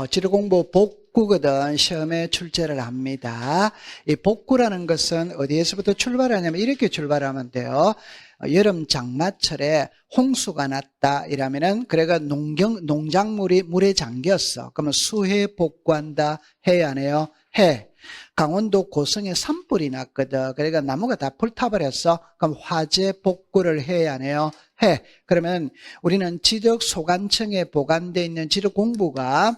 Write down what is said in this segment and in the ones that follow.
지도공부 복구거든. 시험에 출제를 합니다. 이 복구라는 것은 어디에서부터 출발하냐면 이렇게 출발하면 돼요. 여름 장마철에 홍수가 났다 이러면은 그래가 농작물이 물에 잠겼어. 그러면 수해 복구한다. 해 안 해요? 해. 강원도 고성에 산불이 났거든. 그러니까 나무가 다 불타버렸어. 그럼 화재 복구를 해야 안 해요? 해. 그러면 우리는 지적소관청에 보관되어 있는 지적공부가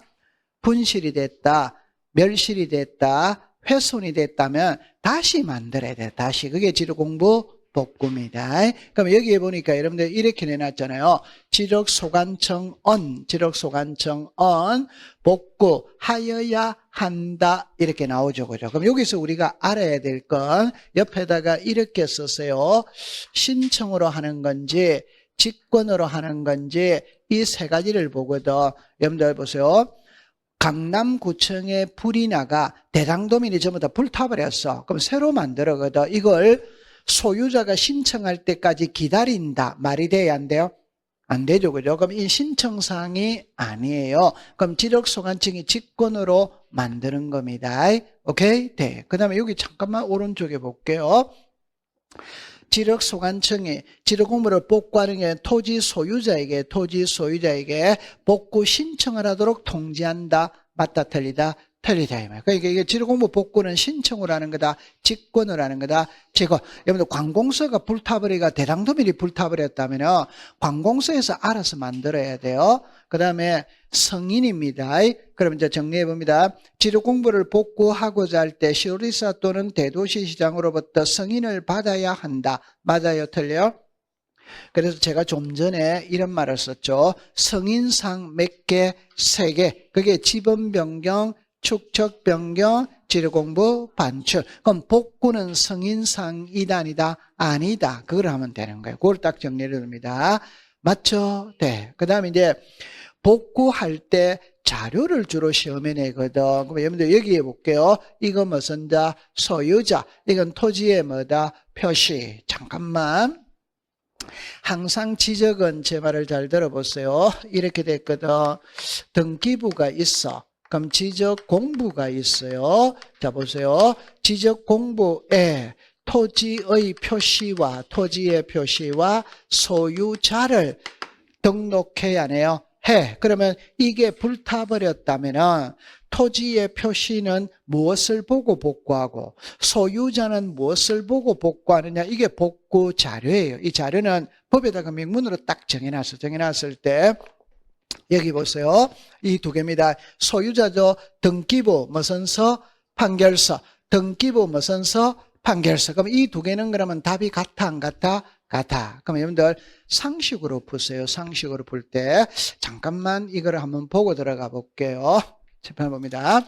분실이 됐다, 멸실이 됐다, 훼손이 됐다면 다시 만들어야 돼. 다시. 그게 지적공부 복구입니다. 그럼 여기에 보니까 여러분들 이렇게 내놨잖아요. 지적소관청언 복구하여야 한다 이렇게 나오죠. 그죠? 그럼 여기서 우리가 알아야 될 건 옆에다가 이렇게 썼어요. 신청으로 하는 건지 직권으로 하는 건지 이 세 가지를 보거든. 여러분들 보세요. 강남구청에 불이 나가 대장도민이 전부 다 불타버렸어. 그럼 새로 만들어거든. 이걸 소유자가 신청할 때까지 기다린다. 말이 돼야 안 돼요? 안 되죠. 그죠? 그럼 이 신청사항이 아니에요. 그럼 지적소관청이 직권으로 만드는 겁니다. 오케이? 네. 그 다음에 여기 잠깐만 오른쪽에 볼게요. 지적소관청이 지적공부를 복구하는 게 토지 소유자에게 복구 신청을 하도록 통지한다. 맞다, 틀리다? 틀리다. 그러니까 이게 지적공부 복구는 신청을 하는 거다. 직권을 하는 거다. 여러분들 관공서가 불타버리가 대장도민이 불타버렸다면 관공서에서 알아서 만들어야 돼요. 그 다음에 성인입니다. 그럼 이제 정리해 봅니다. 지적공부를 복구하고자 할 때 시도지사 또는 대도시시장으로부터 승인을 받아야 한다. 맞아요, 틀려요? 그래서 제가 좀 전에 이런 말을 썼죠. 성인상 몇 개? 3개. 그게 지번 변경, 축척 변경, 지적공부 반출. 그럼 복구는 성인상이다 아니다? 아니다. 그걸 하면 되는 거예요. 그걸 딱 정리를 합니다. 맞죠? 네. 그 다음에 이제 복구할 때 자료를 주로 시험에 내거든. 그럼 여러분들 여기에 볼게요. 이거 무슨 자? 소유자. 이건 토지의 뭐다? 표시. 잠깐만. 항상 지적은 제 말을 잘 들어보세요. 이렇게 됐거든. 등기부가 있어. 그럼 지적공부가 있어요. 자, 보세요. 지적공부에 토지의 표시와 소유자를 등록해야 하네요. 해. 그러면 이게 불타버렸다면 토지의 표시는 무엇을 보고 복구하고 소유자는 무엇을 보고 복구하느냐. 이게 복구 자료예요. 이 자료는 법에다가 명문으로 딱 정해놨을 때 여기 보세요. 이 두 개입니다. 소유자죠. 등기부 무슨 서? 판결서. 등기부 무슨 서? 판결서. 그럼 이 두 개는 그러면 답이 같아 안 같아? 같아. 그럼 여러분들 상식으로 푸세요. 상식으로 풀 때 잠깐만 이걸 한번 보고 들어가 볼게요. 재판 봅니다.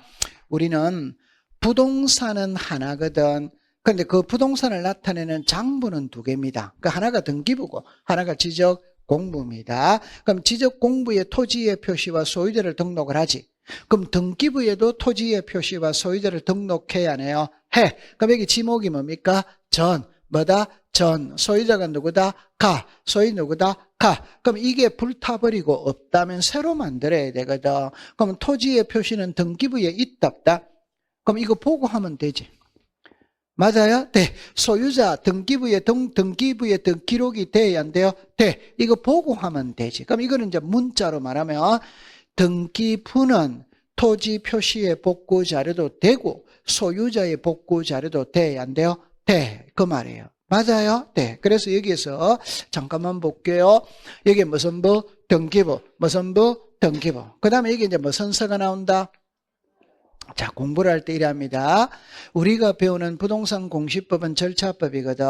우리는 부동산은 하나거든. 그런데 그 부동산을 나타내는 장부는 두 개입니다. 그 하나가 등기부고 하나가 지적공부입니다. 그럼 지적공부에 토지의 표시와 소유자를 등록을 하지. 그럼 등기부에도 토지의 표시와 소유자를 등록해야 하네요. 해. 그럼 여기 지목이 뭡니까? 전. 뭐다? 전. 소유자가 누구다? 가. 소유 누구다? 가. 그럼 이게 불타버리고 없다면 새로 만들어야 되거든. 그럼 토지의 표시는 등기부에 있다 없다? 그럼 이거 보고 하면 되지. 맞아요? 네. 소유자 등기부에 기록이 돼야 안 돼요? 돼. 이거 보고 하면 되지. 그럼 이거는 이제 문자로 말하면 등기부는 토지 표시의 복구 자료도 되고 소유자의 복구 자료도 돼야 안 돼요? 돼. 그 말이에요. 맞아요? 네. 그래서 여기서 잠깐만 볼게요. 여기 무슨 부? 등기부. 무슨 부? 등기부. 그 다음에 여기 이제 무슨 서가 나온다? 자, 공부를 할 때 이랍니다. 우리가 배우는 부동산 공시법은 절차법이거든.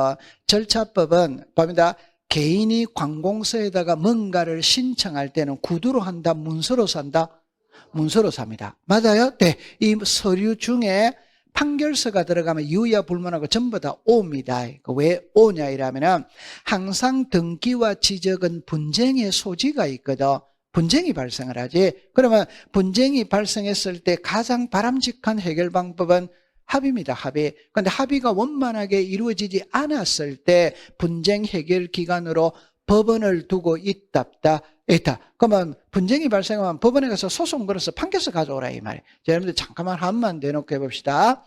절차법은 봅니다. 개인이 관공서에다가 뭔가를 신청할 때는 구두로 한다, 문서로 산다? 문서로 삽니다. 맞아요? 네. 이 서류 중에 판결서가 들어가면 유야 불문하고 전부 다 오입니다. 왜 오냐 이러면은 항상 등기와 지적은 분쟁의 소지가 있거든. 분쟁이 발생을 하지. 그러면 분쟁이 발생했을 때 가장 바람직한 해결 방법은 합의입니다. 합의. 그런데 합의가 원만하게 이루어지지 않았을 때 분쟁 해결 기관으로 법원을 두고 있답다. 있다. 그러면 분쟁이 발생하면 법원에 가서 소송 걸어서 판결서 가져오라 이 말이에요. 자, 여러분들 잠깐만 한번 내놓고 해봅시다.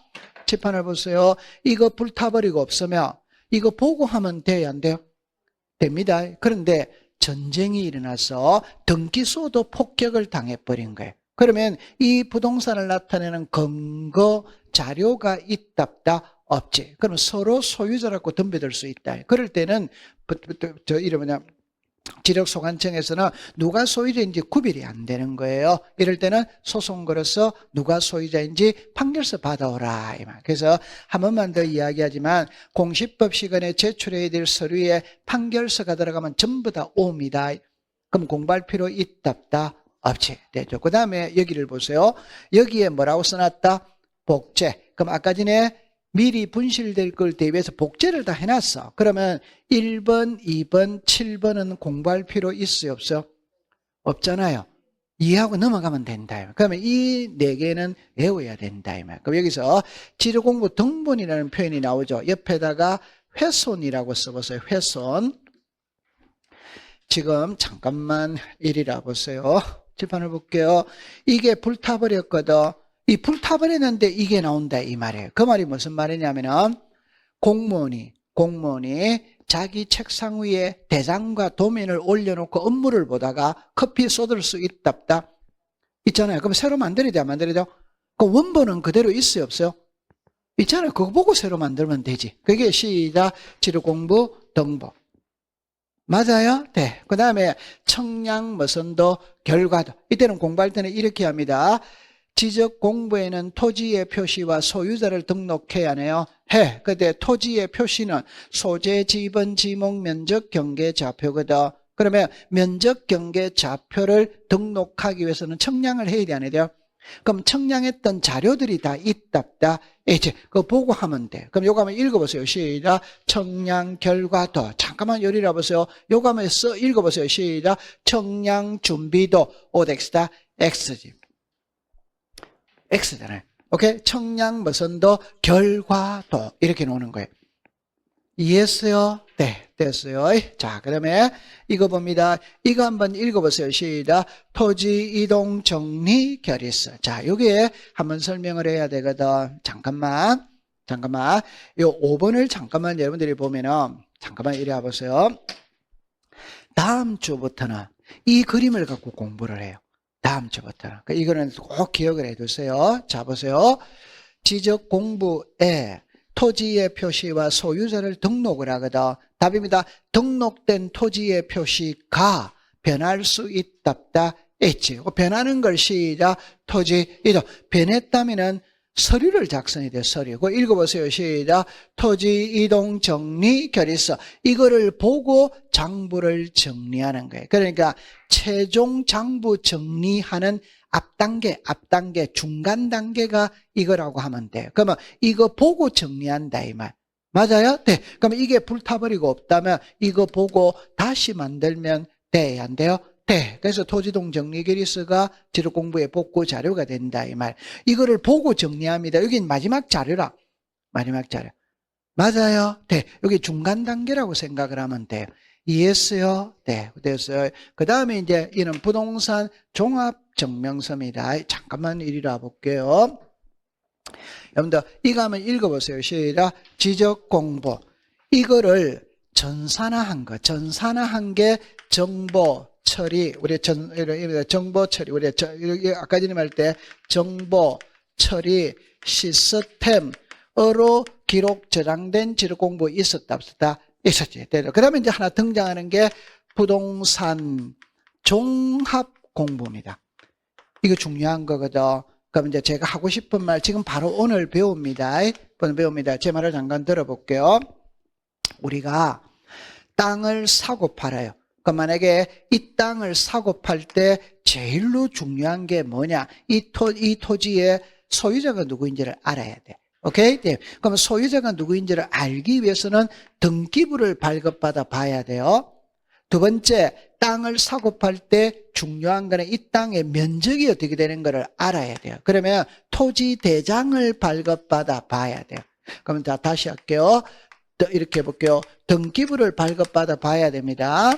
칠판을 보세요. 이거 불타버리고 없으면 이거 보고하면 돼요, 안 돼요? 됩니다. 그런데 전쟁이 일어나서 등기소도 폭격을 당해버린 거예요. 그러면 이 부동산을 나타내는 근거 자료가 있답다. 없지. 그러면 서로 소유자라고 덤벼들 수 있다. 그럴 때는 이러면 지력소관청에서는 누가 소유자인지 구별이 안 되는 거예요. 이럴 때는 소송 걸어서 누가 소유자인지 판결서 받아오라. 그래서 한 번만 더 이야기하지만 공시법 시간에 제출해야 될 서류에 판결서가 들어가면 전부 다 옵니다. 그럼 공부할 필요 있답다. 없지. 되죠. 그 다음에 여기를 보세요. 여기에 뭐라고 써놨다? 복제. 그럼 아까 전에 미리 분실될 걸 대비해서 복제를 다 해놨어. 그러면 1번, 2번, 7번은 공부할 필요 있어요? 없어요? 없잖아요. 이해하고 넘어가면 된다. 그러면 이 4개는 외워야 된다. 그럼 여기서 지리공부 등본이라는 표현이 나오죠. 옆에다가 훼손이라고 써보세요. 훼손. 지금 잠깐만 이리라 보세요. 칠판을 볼게요. 이게 불타버렸거든. 이 불타버렸는데 이게 나온다 이 말이에요. 그 말이 무슨 말이냐면은 공무원이 자기 책상 위에 대장과 도면을 올려놓고 업무를 보다가 커피 쏟을 수 있답다. 있잖아요. 그럼 새로 만들어야 돼, 안 만들어야 돼요? 그 원본은 그대로 있어요, 없어요? 있잖아요. 그거 보고 새로 만들면 되지. 그게 시작 지리공부 등본. 맞아요? 네. 그 다음에 청량 머선도 결과도. 이때는 공부할 때는 이렇게 합니다. 지적 공부에는 토지의 표시와 소유자를 등록해야 하네요. 해. 근데 토지의 표시는 소재, 지번, 지목, 면적, 경계, 좌표거든. 그러면 면적, 경계, 좌표를 등록하기 위해서는 청량을 해야 돼, 안 해야 돼요? 그럼 청량했던 자료들이 다 있답다. 이제 그거 보고 하면 돼. 그럼 요거 한번 읽어보세요. 시작. 청량 결과도. 잠깐만 요리라 보세요. 요거 한번 읽어보세요. 시작. 청량 준비도 오덱스다. X지. X잖아요. 오케이? 청량 머선도 결과도 이렇게 놓는 거예요. 이해했어요? 네, 됐어요. 자, 그 다음에 이거 봅니다. 이거 한번 읽어보세요. 시작. 토지 이동 정리 결의서. 자, 여기에 한번 설명을 해야 되거든. 잠깐만. 요 5번을 잠깐만 여러분들이 보면은 잠깐만 이리 와보세요. 다음 주부터는 이 그림을 갖고 공부를 해요. 다음 주부터는. 이거는 꼭 기억을 해두세요. 자, 보세요. 지적 공부에 토지의 표시와 소유자를 등록을 하거든. 답입니다. 등록된 토지의 표시가 변할 수 있답다. 있지. 변하는 걸 시작. 토지 이동. 변했다면은 서류를 작성해야 돼요. 서류. 그거 읽어보세요. 시작. 토지 이동 정리 결의서. 이거를 보고 장부를 정리하는 거예요. 그러니까 최종 장부 정리하는 앞단계, 중간 단계가 이거라고 하면 돼요. 그러면 이거 보고 정리한다 이 말. 맞아요? 네. 그러면 이게 불타버리고 없다면 이거 보고 다시 만들면 돼, 안 돼요? 네. 그래서 토지동 정리결의서가 지리공부의 복구 자료가 된다 이 말. 이거를 보고 정리합니다. 여기 마지막 자료라. 마지막 자료. 맞아요? 네. 여기 중간 단계라고 생각을 하면 돼요. 이해했어요? 네. 됐어요. 그 다음에 이제 이는 부동산 종합증명서입니다. 잠깐만 이리라 볼게요. 여러분들 이거 한번 읽어보세요. 시작. 지적공부. 이거를 전산화한 거. 전산화한 게 정보 처리. 우리 정보 처리. 우리 아까 전에 말 때 정보 처리 시스템으로 기록 저장된 지리공부 있었다 없었다? 있었지. 그 다음에 이제 하나 등장하는 게 부동산 종합공부입니다. 이거 중요한 거거든. 그럼 이제 제가 하고 싶은 말 지금 바로 오늘 배웁니다. 제 말을 잠깐 들어볼게요. 우리가 땅을 사고 팔아요. 그럼 만약에 이 땅을 사고 팔 때 제일로 중요한 게 뭐냐? 이 토지의 소유자가 누구인지를 알아야 돼. 오케이? 네. 그럼 소유자가 누구인지를 알기 위해서는 등기부를 발급받아 봐야 돼요. 두 번째, 땅을 사고 팔 때 중요한 거는 이 땅의 면적이 어떻게 되는 거를 알아야 돼요. 그러면 토지 대장을 발급받아 봐야 돼요. 그럼 다시 할게요. 이렇게 해볼게요. 등기부를 발급받아 봐야 됩니다.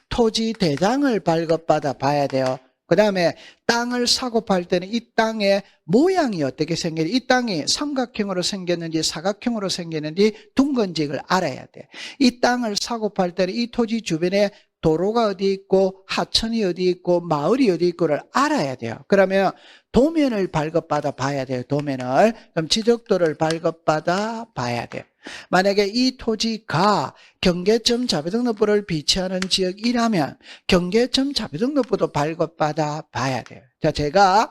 토지 대장을 발급받아 봐야 돼요. 그 다음에 땅을 사고 팔 때는 이 땅의 모양이 어떻게 생겼는지, 이 땅이 삼각형으로 생겼는지 사각형으로 생겼는지 둥근지 이걸 알아야 돼. 이 땅을 사고 팔 때는 이 토지 주변에 도로가 어디 있고 하천이 어디 있고 마을이 어디 있고를 알아야 돼요. 그러면 도면을 발급받아 봐야 돼요. 도면을. 그럼 지적도를 발급받아 봐야 돼요. 만약에 이 토지가 경계점 자비등록부를 비치하는 지역이라면 경계점 자비등록부도 발급받아 봐야 돼요. 자, 제가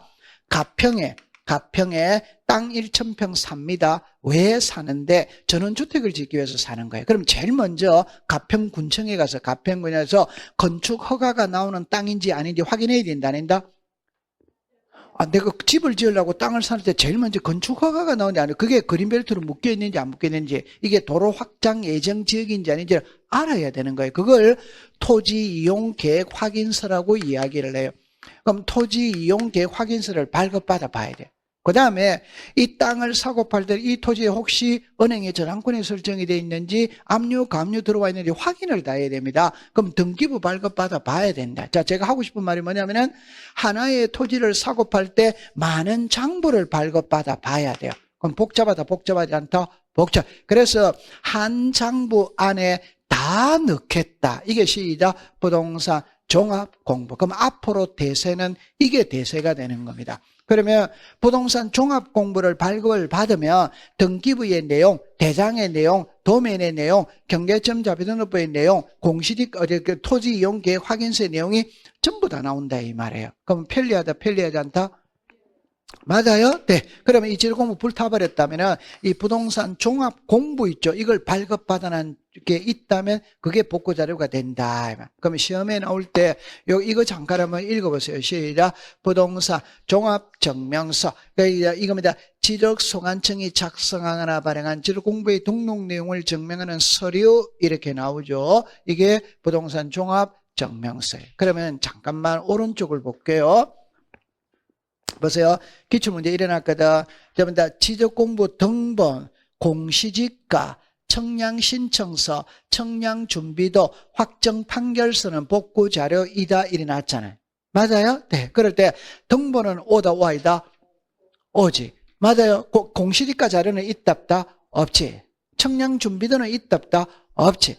가평에 땅 1,000평 삽니다. 왜 사는데? 전원주택을 짓기 위해서 사는 거예요. 그럼 제일 먼저 가평군청에 가서 가평군에서 건축 허가가 나오는 땅인지 아닌지 확인해야 된다, 아닌다? 내가 집을 지으려고 땅을 살 때 제일 먼저 건축 허가가 나오는지 아니고 그게 그린벨트로 묶여 있는지 안 묶여 있는지 이게 도로 확장 예정 지역인지 아닌지 알아야 되는 거예요. 그걸 토지 이용 계획 확인서라고 이야기를 해요. 그럼 토지 이용 계획 확인서를 발급받아 봐야 돼요. 그 다음에 이 땅을 사고 팔 때 이 토지에 혹시 은행에 저당권이 설정이 되어 있는지 압류, 감류 들어와 있는지 확인을 다 해야 됩니다. 그럼 등기부 발급받아 봐야 된다. 자, 제가 하고 싶은 말이 뭐냐면은 하나의 토지를 사고 팔 때 많은 장부를 발급받아 봐야 돼요. 그럼 복잡하다, 복잡하지 않다? 복잡. 그래서 한 장부 안에 다 넣겠다. 이게 시작 부동산 종합공부. 그럼 앞으로 대세는 이게 대세가 되는 겁니다. 그러면 부동산 종합공부를 발급을 받으면 등기부의 내용, 대장의 내용, 도면의 내용, 경계점 자비등록부의 내용, 공시지 토지 이용 계획 확인서의 내용이 전부 다 나온다 이 말이에요. 그럼 편리하다, 편리하지 않다? 맞아요? 네. 그러면 이 지적공부 불타버렸다면 이 부동산 종합공부 있죠. 이걸 발급받아낸 게 있다면 그게 복구자료가 된다. 그러면 시험에 나올 때 이거 잠깐 한번 읽어보세요. 시작. 부동산 종합증명서. 그러니까 이겁니다. 지적소관청이 작성하거나 발행한 지적공부의 등록 내용을 증명하는 서류 이렇게 나오죠. 이게 부동산 종합증명서예요. 그러면 잠깐만 오른쪽을 볼게요. 보세요. 기출문제 일어났거든. 지적공부 등본, 공시지가, 청량신청서, 청량준비도, 확정판결서는 복구자료이다 일어났잖아요. 맞아요? 네. 그럴 때 등본은 오다 와이다? 오지. 맞아요. 공시지가 자료는 있답다? 없지. 청량준비도는 있답다? 없지.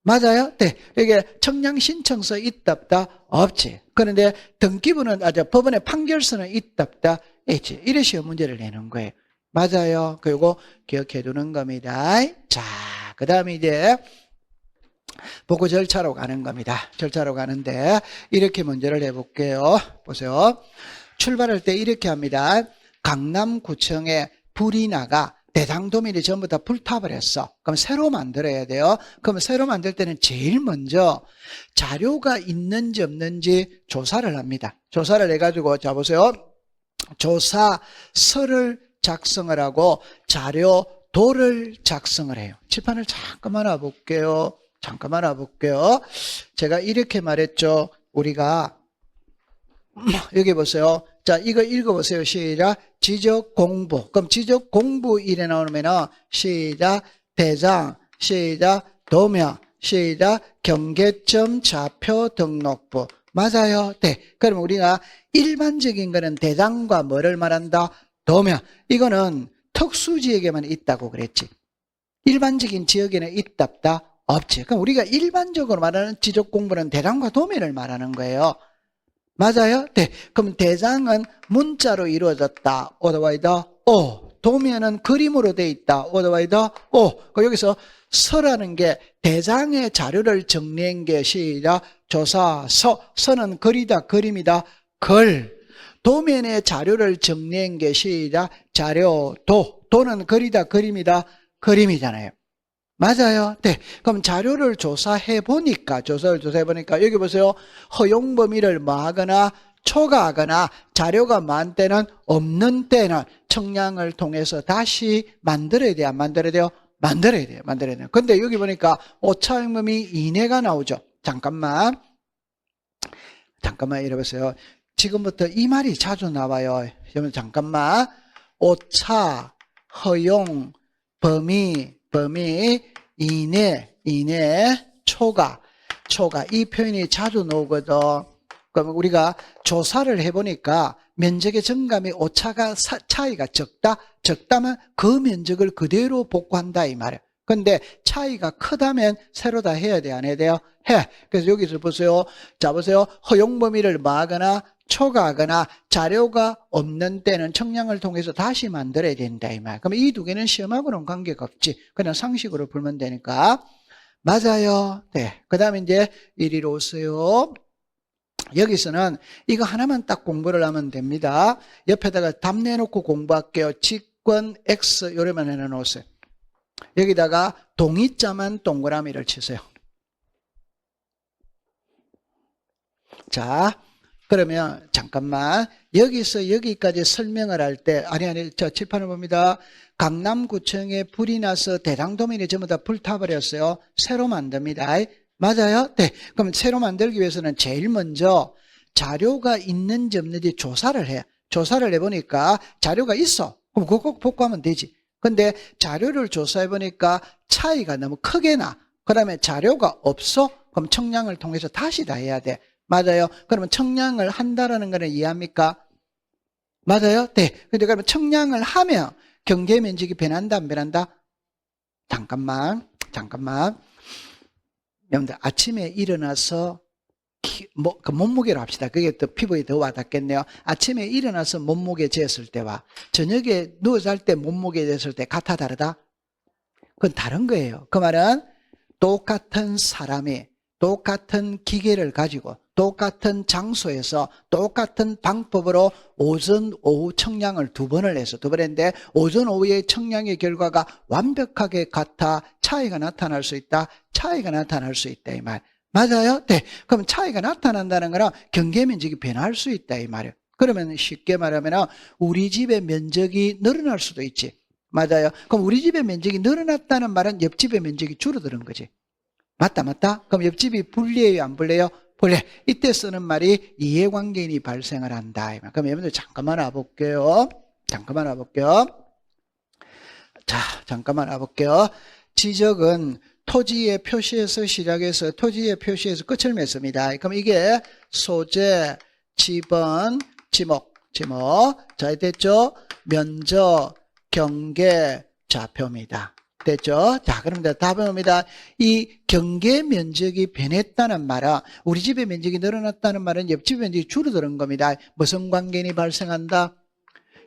맞아요? 네. 이게 청량신청서 있답다? 없지. 그런데 등기부는, 법원의 판결서는 있답다? 있지. 이래 시험 문제를 내는 거예요. 맞아요. 그리고 기억해 두는 겁니다. 자, 그 다음에 이제 복구 절차로 가는 겁니다. 절차로 가는데 이렇게 문제를 해볼게요. 보세요. 출발할 때 이렇게 합니다. 강남구청에 불이 나가 대장도면이 전부 다 불타버렸어. 그럼 새로 만들어야 돼요. 그럼 새로 만들 때는 제일 먼저 자료가 있는지 없는지 조사를 합니다. 조사를 해가지고, 자, 보세요. 조사서를 작성을 하고 자료도를 작성을 해요. 칠판을 잠깐만 와볼게요. 잠깐만 와볼게요. 제가 이렇게 말했죠. 우리가, 여기 보세요. 자, 이거 읽어보세요. 시작. 지적공부. 그럼 지적공부 일에 나오면은 시작. 대장. 시작. 도면. 시작. 경계점 좌표 등록부. 맞아요. 네. 그럼 우리가 일반적인 거는 대장과 뭐를 말한다? 도면. 이거는 특수지역에만 있다고 그랬지. 일반적인 지역에는 있답다? 없지. 그럼 우리가 일반적으로 말하는 지적공부는 대장과 도면을 말하는 거예요. 맞아요? 네. 그럼 대장은 문자로 이루어졌다. 오더와이더 오. 도면은 그림으로 돼 있다. 오더와이더 오. 여기서 서라는 게 대장의 자료를 정리한 게 시작. 조사서. 서는 글이다. 그림이다. 글. 도면의 자료를 정리한 게 시작. 자료도. 도는 글이다. 그림이다. 그림이잖아요. 맞아요. 네. 그럼 자료를 조사해 보니까, 여기 보세요. 허용 범위를 뭐 하거나 초과하거나 자료가 많은 때는 없는 때는 청량을 통해서 다시 만들어야 돼요? 안 만들어야 돼요? 만들어야 돼요. 만들어야 돼요. 근데 여기 보니까 오차범위 범위 이내가 나오죠. 잠깐만 이러보세요. 지금부터 이 말이 자주 나와요. 여러분 잠깐만. 오차, 허용, 범위 이내, 초과. 이 표현이 자주 나오거든. 그럼 우리가 조사를 해보니까 면적의 증감이 오차가 차이가 적다면 그 면적을 그대로 복구한다 이 말이에요. 근데 차이가 크다면 새로 다 해야 돼, 안 해야 돼요? 해. 그래서 여기서 보세요. 자, 보세요. 허용 범위를 마하거나 초과하거나 자료가 없는 때는 청량을 통해서 다시 만들어야 된다 이 말. 그럼 이 두 개는 시험하고는 관계가 없지. 그냥 상식으로 풀면 되니까. 맞아요. 네. 그 다음에 이제 이리로 오세요. 여기서는 이거 하나만 딱 공부를 하면 됩니다. 옆에다가 답 내놓고 공부할게요. 직권 X 요래만 해놓으세요. 여기다가 동의자만 동그라미를 치세요. 자, 그러면 잠깐만 여기서 여기까지 설명을 할 때 아니 저 칠판을 봅니다. 강남구청에 불이 나서 대장도민이 전부 다 불타버렸어요. 새로 만듭니다. 맞아요? 네. 그럼 새로 만들기 위해서는 제일 먼저 자료가 있는지 없는지 조사를 해요. 조사를 해보니까 자료가 있어. 그럼 그거 복구하면 되지. 근데 자료를 조사해보니까 차이가 너무 크게 나. 그 다음에 자료가 없어? 그럼 청량을 통해서 다시 다 해야 돼. 맞아요? 그러면 청량을 한다라는 거는 이해합니까? 맞아요? 네. 근데 그러면 청량을 하면 경계 면적이 변한다, 안 변한다? 잠깐만. 여러분들 아침에 일어나서 그 몸무게로 합시다. 그게 또 피부에 더 와닿겠네요. 아침에 일어나서 몸무게 쟀을 때와 저녁에 누워 잘 때 몸무게 쟀을 때 같아 다르다? 그건 다른 거예요. 그 말은 똑같은 사람이 똑같은 기계를 가지고 똑같은 장소에서 똑같은 방법으로 오전, 오후 청량을 두 번을 해서 두 번 했는데 오전, 오후의 청량의 결과가 완벽하게 같아 차이가 나타날 수 있다. 차이가 나타날 수 있다 이 말. 맞아요? 네. 그럼 차이가 나타난다는 거는 경계 면적이 변할 수 있다 이 말이에요. 그러면 쉽게 말하면 우리 집의 면적이 늘어날 수도 있지. 맞아요. 그럼 우리 집의 면적이 늘어났다는 말은 옆집의 면적이 줄어드는 거지. 맞다? 그럼 옆집이 불리해요, 안 불리해요? 불리해. 이때 쓰는 말이 이해관계인이 발생을 한다. 그럼 여러분들 잠깐만 와볼게요. 자, 잠깐만 와볼게요. 지적은 토지의 표시에서 시작해서 토지의 표시에서 끝을 맺습니다. 그럼 이게 소재, 지번, 지목. 자, 됐죠? 면적, 경계, 좌표입니다. 됐죠? 자, 그럼 답은 옵니다. 이 경계 면적이 변했다는 말은 우리 집의 면적이 늘어났다는 말은 옆집 면적이 줄어드는 겁니다. 무슨 관계인이 발생한다?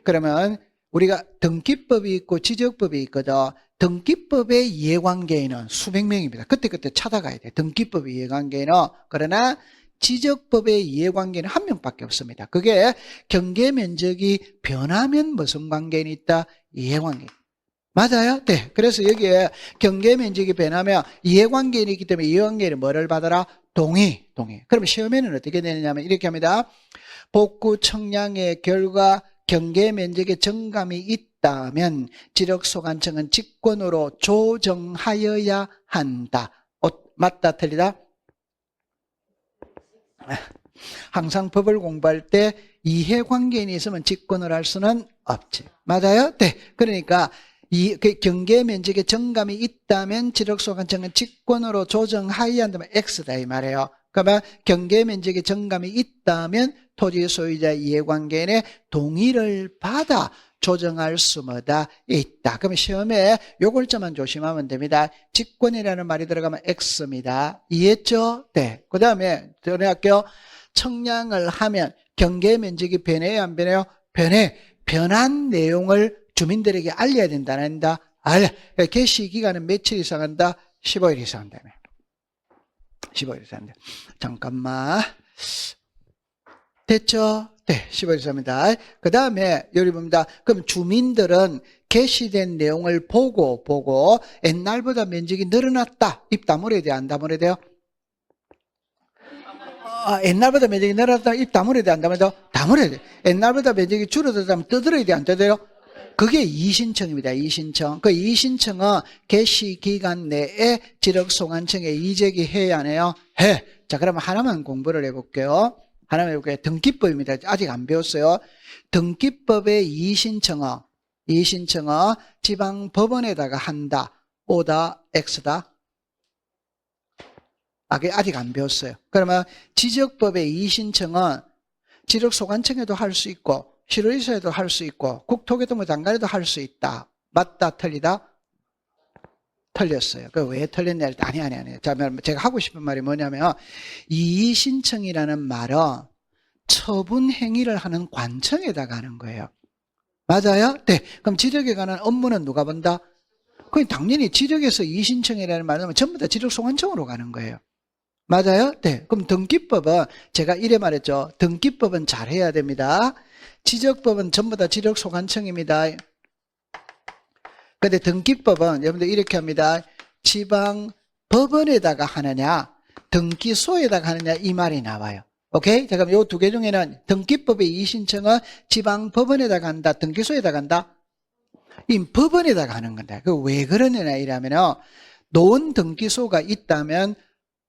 그러면 우리가 등기법이 있고 지적법이 있거든. 등기법의 이해관계인은 수백 명입니다. 그때 찾아가야 돼. 등기법의 이해관계인은. 그러나 지적법의 이해관계는 한 명밖에 없습니다. 그게 경계 면적이 변하면 무슨 관계인이 있다? 이해관계인. 맞아요? 네. 그래서 여기에 경계 면적이 변하면 이해관계인이 있기 때문에 이해관계인은 뭐를 받아라? 동의. 그럼 시험에는 어떻게 되느냐면 이렇게 합니다. 복구 청량의 결과 경계 면적의 정감이 있다면 지력소관청은 직권으로 조정하여야 한다. 맞다? 틀리다? 항상 법을 공부할 때 이해관계인이 있으면 직권을 할 수는 없지. 맞아요? 네. 그러니까 그 경계 면적의 정감이 있다면 지력소관청은 직권으로 조정하여야 한다면 X다 이 말이에요. 그러면 경계 면적의 정감이 있다면 토지 소유자 이해관계인의 동의를 받아 조정할 수마다 있다. 그러면 시험에 요 글자만 조심하면 됩니다. 직권이라는 말이 들어가면 X입니다. 이해했죠? 네. 그 다음에 전해할게요. 청량을 하면 경계 면적이 변해요, 안 변해요? 변한 내용을 주민들에게 알려야 된다, 안 한다? 개시 기간은 며칠 이상 한다? 15일 이상 한다며. 15일 이상 한다. 잠깐만. 됐죠? 네, 15일 이상 합니다. 그 다음에, 여기 봅니다. 그럼 주민들은 게시된 내용을 보고, 옛날보다 면적이 늘어났다. 입 다물어야 돼요? 안 다물어야 돼요? 옛날보다 면적이 늘어났다. 입 다물어야 돼요? 안 다물어야 돼요? 다물어야 돼요. 옛날보다 면적이 줄어들다면 떠들어야 돼요? 안 떠들어요? 그게 이신청입니다. 이신청. 그 이신청은 개시 기간 내에 지력소관청에 이적이 해야 하네요. 해. 자, 그러면 하나만 공부를 해볼게요. 등기법입니다. 아직 안 배웠어요. 등기법의 이신청은 지방법원에다가 한다. O다, X다? 아직 안 배웠어요. 그러면 지적법의 이의신청은 지적소관청에도 할 수 있고 실효이사에도 할 수 있고 국토교통부 장관에도 할 수 있다. 맞다, 틀리다? 틀렸어요. 그 왜 틀렸냐 할 때 아니. 자, 제가 하고 싶은 말이 뭐냐면 이의신청이라는 말은 처분 행위를 하는 관청에다가 하는 거예요. 맞아요? 네. 그럼 지적에 관한 업무는 누가 본다? 그럼 당연히 지적에서 이의신청이라는 말은 전부 다 지적소관청으로 가는 거예요. 맞아요? 네. 그럼 등기법은 제가 이래 말했죠. 등기법은 잘해야 됩니다. 지적법은 전부 다 지적소관청입니다. 근데 등기법은 여러분들 이렇게 합니다. 지방법원에다가 하느냐 등기소에다가 하느냐 이 말이 나와요. 오케이? 자, 그럼 요 두 개 중에는 등기법의 이의신청은 지방법원에다가 한다, 등기소에다가 한다? 이 법원에다가 하는 건데. 그 왜 그러느냐 이러면은 노원 등기소가 있다면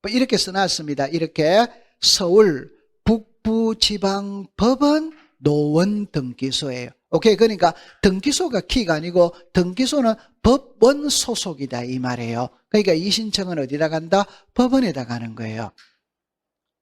이렇게 써놨습니다. 이렇게 서울 북부지방법원 노원 등기소예요. 오케이. 그러니까 등기소가 키가 아니고 등기소는 법원 소속이다 이 말이에요. 그러니까 이 신청은 어디다 간다? 법원에다 가는 거예요.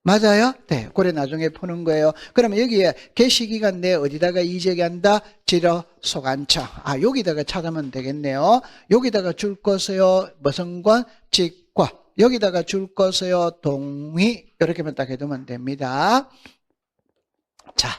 맞아요? 네. 그래 나중에 푸는 거예요. 그러면 여기에 개시기간 내에 어디다가 이의제기한다? 지적소관청. 여기다가 찾으면 되겠네요. 여기다가 줄 것이요. 무슨 관? 직과. 여기다가 줄 것이요. 동의. 이렇게만 딱 해두면 됩니다. 자,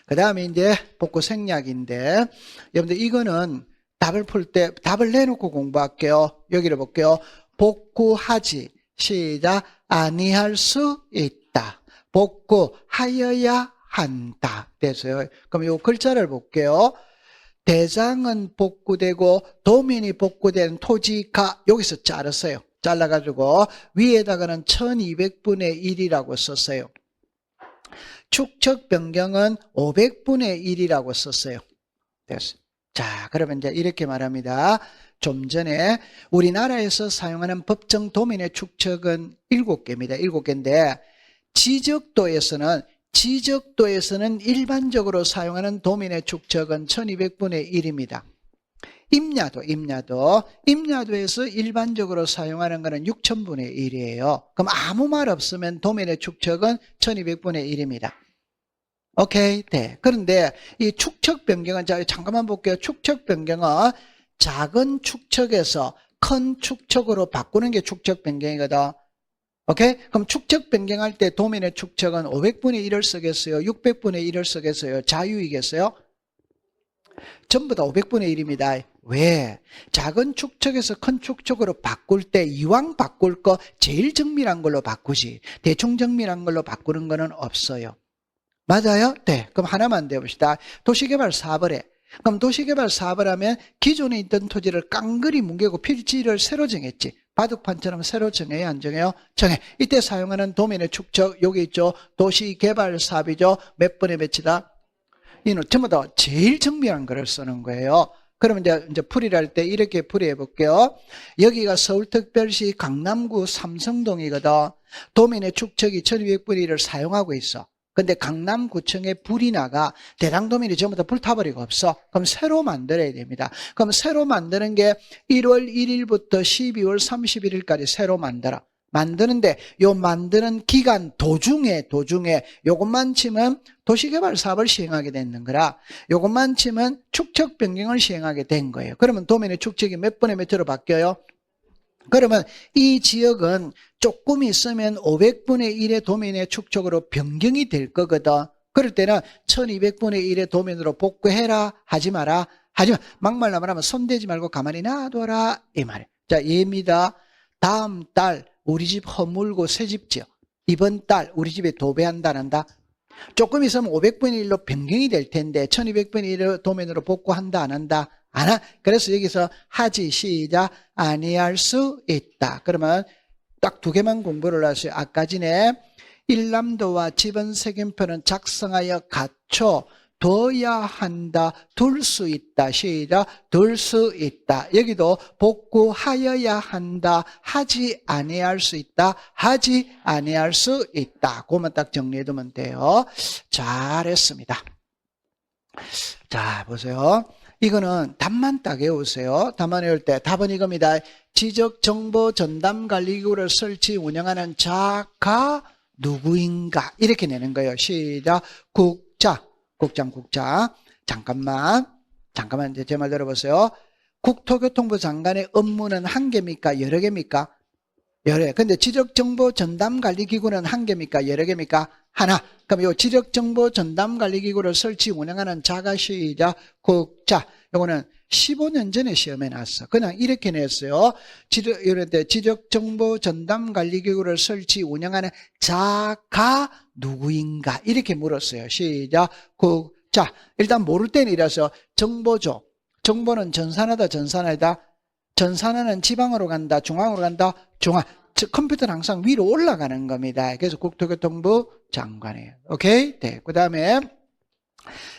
그 다음에 이제 복구 생략인데, 여러분들 이거는 답을 풀 때 답을 내놓고 공부할게요. 여기를 볼게요. 복구하지, 시작, 아니할 수 있다. 복구하여야 한다. 됐어요. 그럼 이 글자를 볼게요. 대장은 복구되고 도민이 복구된 토지가 여기서 자르세요. 잘라가지고 위에다가는 1200분의 1이라고 썼어요. 축척 변경은 500분의 1이라고 썼어요. 됐어요. 자, 그러면 이제 이렇게 말합니다. 좀 전에 우리나라에서 사용하는 법정 도민의 축척은 7개입니다. 7개인데 지적도에서는 일반적으로 사용하는 도민의 축척은 1200분의 1입니다. 임야도에서 일반적으로 사용하는 것은 6000분의 1이에요. 그럼 아무 말 없으면 도민의 축척은 1200분의 1입니다. 오케이? 네. 그런데 이 축척 변경은, 자, 잠깐만 볼게요. 축척 변경은 작은 축척에서 큰 축척으로 바꾸는 게 축척 변경이거든. 오케이? 그럼 축척 변경할 때 도민의 축척은 500분의 1을 쓰겠어요? 600분의 1을 쓰겠어요? 자유이겠어요? 전부 다 500분의 1입니다. 왜? 작은 축척에서 큰 축척으로 바꿀 때 이왕 바꿀 거 제일 정밀한 걸로 바꾸지. 대충 정밀한 걸로 바꾸는 거는 없어요. 맞아요? 네. 그럼 하나만 대봅시다. 도시개발 사업을 해. 그럼 도시개발 사업을 하면 기존에 있던 토지를 깡그리 뭉개고 필지를 새로 정했지. 바둑판처럼 새로 정해요? 안 정해요? 정해. 이때 사용하는 도민의 축척 여기 있죠. 도시개발 사업이죠. 몇 분의 몇이다? 이는 전부 다 제일 정밀한 거를 쓰는 거예요. 그러면 이제 풀이를 할 때 이렇게 풀이해 볼게요. 여기가 서울특별시 강남구 삼성동이거든. 도민의 축척이 1200분의 1을 사용하고 있어. 근데 강남구청에 불이 나가 대장도민이 전부 다 불타버리고 없어. 그럼 새로 만들어야 됩니다. 그럼 새로 만드는 게 1월 1일부터 12월 31일까지 새로 만들어. 만드는데 요 만드는 기간 도중에 요것만 치면 도시개발 사업을 시행하게 되는 거라 요것만 치면 축척 변경을 시행하게 된 거예요. 그러면 도민의 축척이 몇 분의 몇으로 바뀌어요? 그러면 이 지역은 조금 있으면 500분의 1의 도민의 축척으로 변경이 될 거거든. 그럴 때는 1200분의 1의 도민으로 복구해라 하지 마라. 하지만 막말로 말하면 손대지 말고 가만히 놔둬라 이 말이에요. 자, 예입니다. 다음 달 우리 집 허물고 새집 지어. 이번 달 우리 집에 도배한다 안 한다? 조금 있으면 500분의 1로 변경이 될 텐데 1200분의 1의 도면으로 복구한다 안 한다? 안 하. 그래서 여기서 하지 시작 아니할 수 있다. 그러면 딱 두 개만 공부를 하세요. 아까 전에 일람도와 지번 세균표는 작성하여 갖춰 둬야 한다, 둘 수 있다, 시작, 둘 수 있다. 여기도 복구하여야 한다, 하지 아니할 수 있다, 하지 아니할 수 있다. 그것만 딱 정리해두면 돼요. 잘했습니다. 자, 보세요. 이거는 답만 딱 외우세요. 답만 외울 때 답은 이겁니다. 지적정보전담관리기구를 설치 운영하는 자가 누구인가 이렇게 내는 거예요. 시작. 국자. 잠깐만 이제 제 말 들어보세요. 국토교통부 장관의 업무는 한 개입니까? 여러 개입니까? 여러 개. 근데 지적정보전담관리기구는 한 개입니까? 여러 개입니까? 하나. 그럼 요 지적정보전담관리기구를 설치 운영하는 자가 시작. 국자. 요거는 15년 전에 시험에 나왔어. 그냥 이렇게 냈어요. 이럴 때 지적정보전담관리기구를 설치 운영하는 자가 누구인가 이렇게 물었어요. 시작. 국자. 일단 모를 때는 이래서 정보죠. 정보는 전산하다 전산하다. 전산하는 지방으로 간다 중앙으로 간다 중앙. 즉 컴퓨터는 항상 위로 올라가는 겁니다. 그래서 국토교통부 장관이에요. 오케이? 네. 그 다음에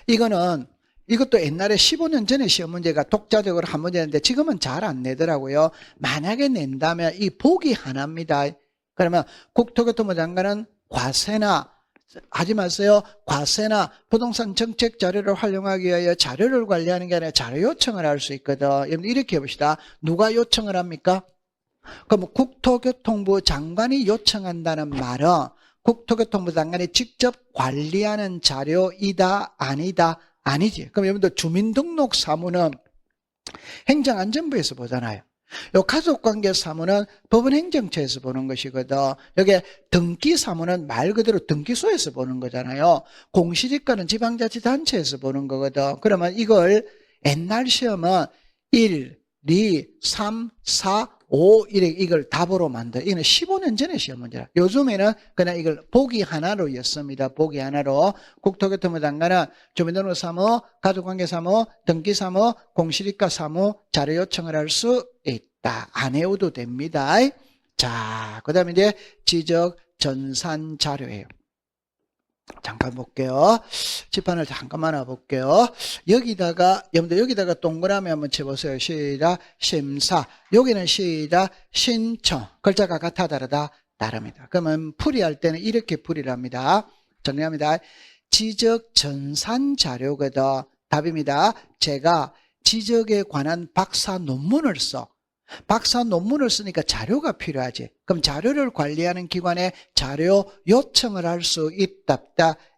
이것도 옛날에 15년 전에 시험 문제가 독자적으로 한 문제였는데 지금은 잘 안 내더라고요. 만약에 낸다면 이 보기 하나입니다. 그러면 국토교통부 장관은 과세나 하지 마세요. 과세나 부동산 정책 자료를 활용하기 위하여 자료를 관리하는 게 아니라 자료 요청을 할 수 있거든. 여러분 이렇게 해봅시다. 누가 요청을 합니까? 그럼 국토교통부 장관이 요청한다는 말은 국토교통부 장관이 직접 관리하는 자료이다 아니다? 아니지. 그럼 여러분들 주민등록 사무는 행정안전부에서 보잖아요. 요 가족관계 사무는 법원행정처에서 보는 것이거든. 여기 등기 사무는 말 그대로 등기소에서 보는 거잖아요. 공시지가는 지방자치단체에서 보는 거거든. 그러면 이걸 옛날 시험은 1, 2, 3, 4, 5 이걸 답으로 만들어. 이거는 15년 전에 시험 문제라. 요즘에는 그냥 이걸 보기 하나로였습니다. 보기 하나로. 국토교통부 장관은 주민등록 사무, 가족관계 사무, 등기 사무, 공시지가 사무 자료 요청을 할 수 있다. 안 외워도 됩니다. 자, 그 다음에 이제 지적 전산 자료예요. 잠깐 볼게요. 칠판을 잠깐만 와볼게요. 여기다가 동그라미 한번 쳐보세요. 시작. 심사. 여기는 시작. 신청. 글자가 같아 다르다? 다릅니다. 그러면 풀이할 때는 이렇게 풀이를 합니다. 정리합니다. 지적 전산 자료거든. 답입니다. 제가 지적에 관한 박사 논문을 써. 박사 논문을 쓰니까 자료가 필요하지. 그럼 자료를 관리하는 기관에 자료 요청을 할 수 있다.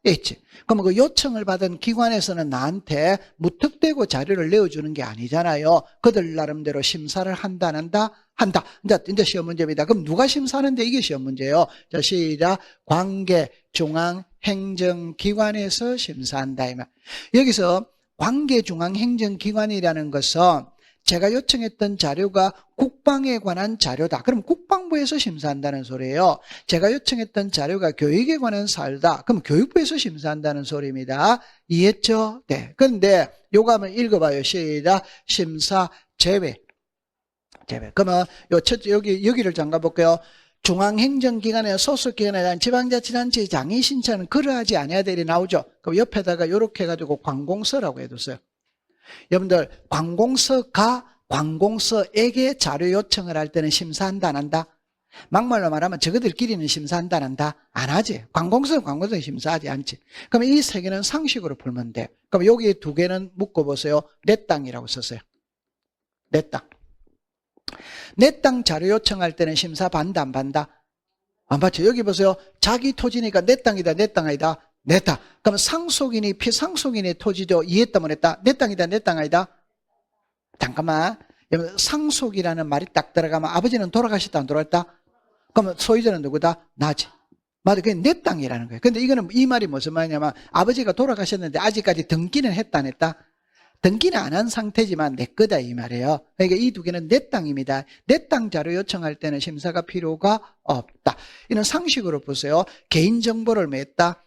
있지. 그럼 그 요청을 받은 기관에서는 나한테 무턱대고 자료를 내어주는 게 아니잖아요. 그들 나름대로 심사를 한다, 안 한다? 한다. 이제 시험 문제입니다. 그럼 누가 심사하는데 이게 시험 문제예요. 자, 시작. 관계 중앙행정기관에서 심사한다. 여기서 관계중앙행정기관이라는 것은 제가 요청했던 자료가 국방에 관한 자료다. 그럼 국방부에서 심사한다는 소리예요. 제가 요청했던 자료가 교육에 관한 사료다. 그럼 교육부에서 심사한다는 소리입니다. 이해했죠? 네. 그런데 요거 한번 읽어봐요. 시작. 심사 제외. 그러면 여기를 잠가 볼게요. 중앙행정기관의 소속기관에 대한 지방자치단체의 장애 신청은 그러하지 않아야 되리 나오죠. 그럼 옆에다가 이렇게 해가지고 관공서라고 해뒀어요. 여러분들 관공서에게 자료 요청을 할 때는 심사한다 안 한다? 막말로 말하면 저거들끼리는 심사한다 안 한다? 안 하지. 관공서는 심사하지 않지. 그럼 이 세 개는 상식으로 풀면 돼. 그럼 여기 두 개는 묶어보세요. 내 땅이라고 썼어요. 내 땅. 내 땅 자료 요청할 때는 심사 받는다 안 받는다? 안 받죠. 여기 보세요. 자기 토지니까 내 땅이다 내 땅 아니다? 내 땅. 그럼 상속인이 피상속인의 토지죠. 이해했다 못했다? 내 땅이다 내 땅 아니다? 잠깐만. 상속이라는 말이 딱 들어가면 아버지는 돌아가셨다 안 돌아갔다? 그러면 소유자는 누구다? 나지. 맞아. 그게 내 땅이라는 거예요. 근데 이거는 이 말이 무슨 말이냐면 아버지가 돌아가셨는데 아직까지 등기는 했다 안 했다? 등기는 안 한 상태지만 내 거다 이 말이에요. 그러니까 이 두 개는 내 땅입니다. 내 땅 자료 요청할 때는 심사가 필요가 없다. 이는 상식으로 보세요. 개인정보를 맺다.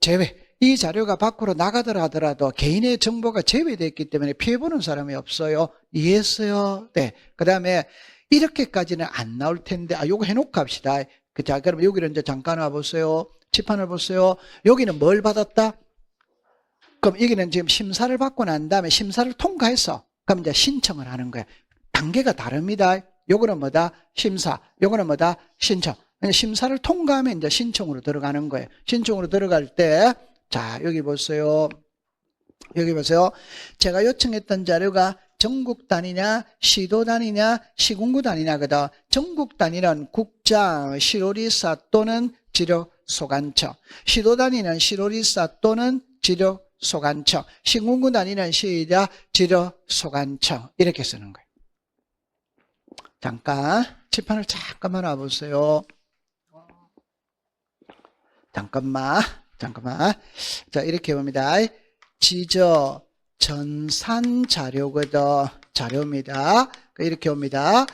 제외. 이 자료가 밖으로 나가더라 하더라도 개인의 정보가 제외됐기 때문에 피해보는 사람이 없어요. 이해했어요? 네. 그 다음에 이렇게까지는 안 나올 텐데, 요거 해놓고 합시다. 자, 그럼 여기를 이제 잠깐 와보세요. 칠판을 보세요. 여기는 뭘 받았다? 그럼 여기는 지금 심사를 받고 난 다음에 심사를 통과했어. 그럼 이제 신청을 하는 거야. 단계가 다릅니다. 요거는 뭐다? 심사. 요거는 뭐다? 신청. 심사를 통과하면 이제 신청으로 들어가는 거예요. 신청으로 들어갈 때, 자, 여기 보세요. 여기 보세요. 제가 요청했던 자료가 전국 단위냐, 시도 단위냐, 시군구 단위냐거든. 전국 단위는 국장, 시로리사 또는 지력소관청. 시도 단위는 시로리사 또는 지력소관청. 시군구 단위는 시자, 지력소관청. 이렇게 쓰는 거예요. 잠깐, 칠판을 잠깐만 와보세요. 잠깐만. 자, 이렇게 봅니다. 지적 전산 자료거든. 자료입니다. 이렇게 옵니다.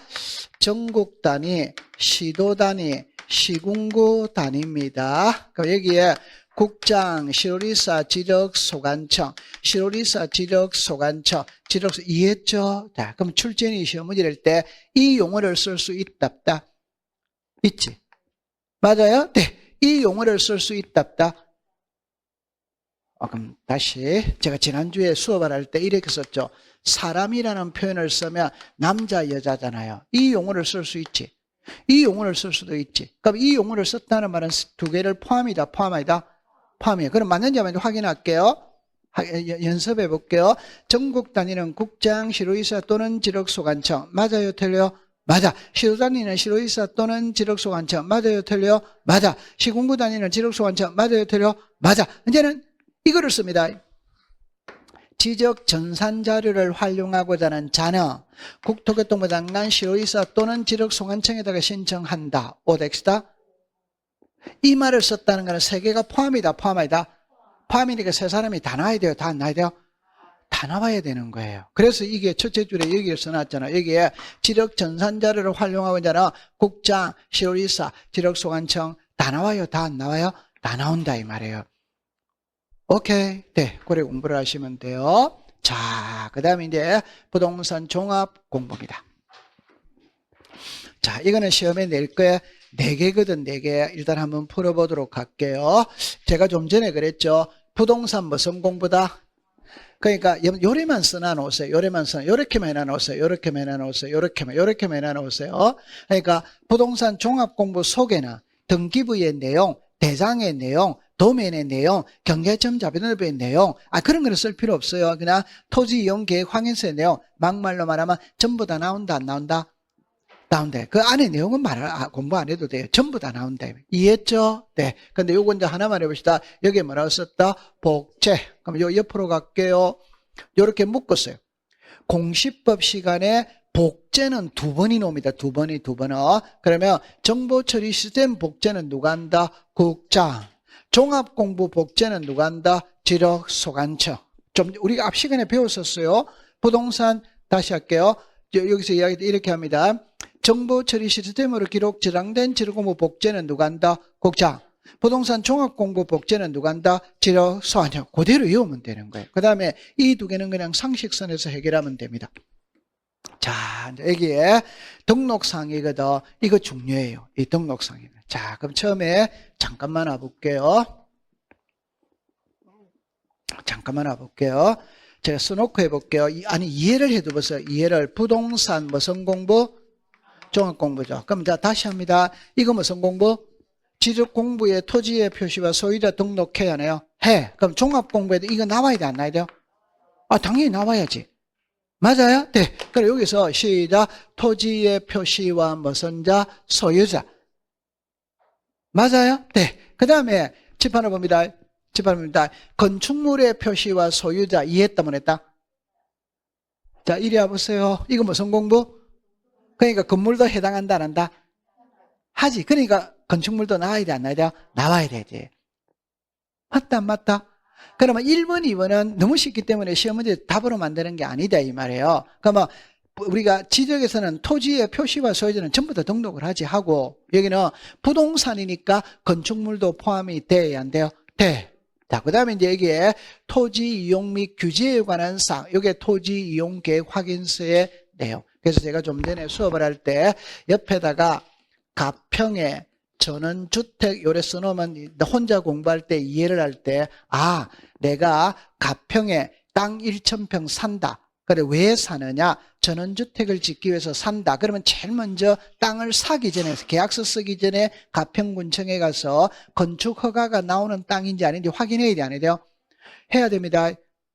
전국 단위, 시도 단위, 시군구 단위입니다. 여기에 국장, 시로리사, 지력소관청, 시로리사, 지력소관청, 지력소 이해했죠? 자, 그럼 출제인이 시험 문제 낼 때 이 용어를 쓸 수 있다, 없다? 있지? 맞아요? 네. 이 용어를 쓸 수 있다, 없다? 그럼 다시 제가 지난주에 수업을 할 때 이렇게 썼죠. 사람이라는 표현을 쓰면 남자 여자잖아요. 이 용어를 쓸 수 있지. 이 용어를 쓸 수도 있지. 그럼 이 용어를 썼다는 말은 두 개를 포함이다, 포함이다? 포함이에요. 그럼 맞는지 안 맞는지 확인할게요. 연습해 볼게요. 전국 단위는 국장, 시로이사 또는 지력소관청. 맞아요, 틀려요? 맞아. 시도 단위는 시로이사 또는 지력소관청. 맞아요, 틀려요? 맞아. 시군구 단위는 지력소관청. 맞아요, 틀려요? 맞아. 이제는 이거를 씁니다. 지적 전산 자료를 활용하고자 하는 자는 국토교통부 장관 시로이사 또는 지력소관청에다가 신청한다. 오덱스다. 이 말을 썼다는 것은 세 개가 포함이다, 포함이다. 포함이니까 세 사람이 다 나와야 돼요, 다 안 나와야 돼요? 다 나와야 되는 거예요. 그래서 이게 첫째 줄에 여기를 써놨잖아요. 여기에 지적 전산 자료를 활용하고자 하는 국장, 시로이사, 지력소관청 다 나와요, 다 안 나와요? 다 나온다 이 말이에요. 오케이. 네, 그래 공부를 하시면 돼요. 자, 그 다음에 이제 부동산 종합 공부입니다. 자, 이거는 시험에 낼 거에 4개거든, 4개. 일단 한번 풀어보도록 할게요. 제가 좀 전에 그랬죠. 부동산 무슨 공부다? 그러니까 요래만 써놔놓으세요. 요래만 써놔. 요렇게만 해놔놓으세요. 요렇게만 해놔놓으세요. 요렇게만 해놔놓으세요. 그러니까 부동산 종합 공부 속에는 등기부의 내용, 대장의 내용, 도면의 내용, 경계점 자본업의 내용, 그런 거는 쓸 필요 없어요. 그냥 토지 이용 계획 확인서의 내용, 막말로 말하면 전부 다 나온다, 안 나온다? 나온다. 그 안에 내용은 공부 안 해도 돼요. 전부 다 나온다. 이해했죠? 네. 근데 요거 이제 하나만 해봅시다. 여기에 뭐라고 썼다? 복제. 그럼 요 옆으로 갈게요. 요렇게 묶었어요. 공시법 시간에 복제는 2번이 나옵니다. 2번이. 그러면 정보처리 시스템 복제는 누가 한다? 국장. 종합공부 복제는 누가 한다? 지력소관청. 좀 우리가 앞 시간에 배웠었어요. 부동산 다시 할게요. 여기서 이야기 이렇게 합니다. 정보처리 시스템으로 기록 저장된 지력공부 복제는 누가 한다? 국장. 부동산 종합공부 복제는 누가 한다? 지력소관청. 그대로 외우면 되는 거예요. 그 다음에 이 2개는 그냥 상식선에서 해결하면 됩니다. 자, 여기에 등록상이거든. 이거 중요해요. 이 등록상이. 자, 그럼 처음에 잠깐만 와볼게요. 제가 써놓고 해볼게요. 이해를 해두보세요. 이해를. 부동산 무슨 공부? 종합공부죠. 그럼 자, 다시 합니다. 이거 무슨 공부? 지적공부에 토지의 표시와 소유자 등록해야 하네요. 해. 그럼 종합공부에도 이거 나와야 돼, 안 나와야 돼요? 당연히 나와야지. 맞아요? 네. 그럼 여기서 시작. 토지의 표시와 무슨 자? 소유자. 맞아요? 네. 그 다음에 칠판을 봅니다. 건축물의 표시와 소유자 이해했다, 못했다? 자, 이리 와보세요. 이거 무슨 공부? 그러니까 건물도 해당한다, 안 한다? 하지. 그러니까 건축물도 나와야 돼, 안 나와야 돼? 나와야 되지. 맞다, 안 맞다? 그러면 1번, 2번은 너무 쉽기 때문에 시험 문제 답으로 만드는 게 아니다 이 말이에요. 그러면 우리가 지적에서는 토지의 표시와 소유자는 전부 다 등록을 하고 여기는 부동산이니까 건축물도 포함이 돼야 안 돼요? 돼. 자, 그 다음에 이제 여기에 토지 이용 및 규제에 관한 사항, 이게 토지 이용 계획 확인서의 내용. 그래서 제가 좀 전에 수업을 할 때 옆에다가 가평에 전원주택 요래 써놓으면 혼자 공부할 때 이해를 할 때 내가 가평에 땅 1,000평 산다. 그래 왜 사느냐? 전원주택을 짓기 위해서 산다. 그러면 제일 먼저 땅을 사기 전에 계약서 쓰기 전에 가평군청에 가서 건축 허가가 나오는 땅인지 아닌지 확인해야 돼, 안 해야 돼요? 해야 됩니다.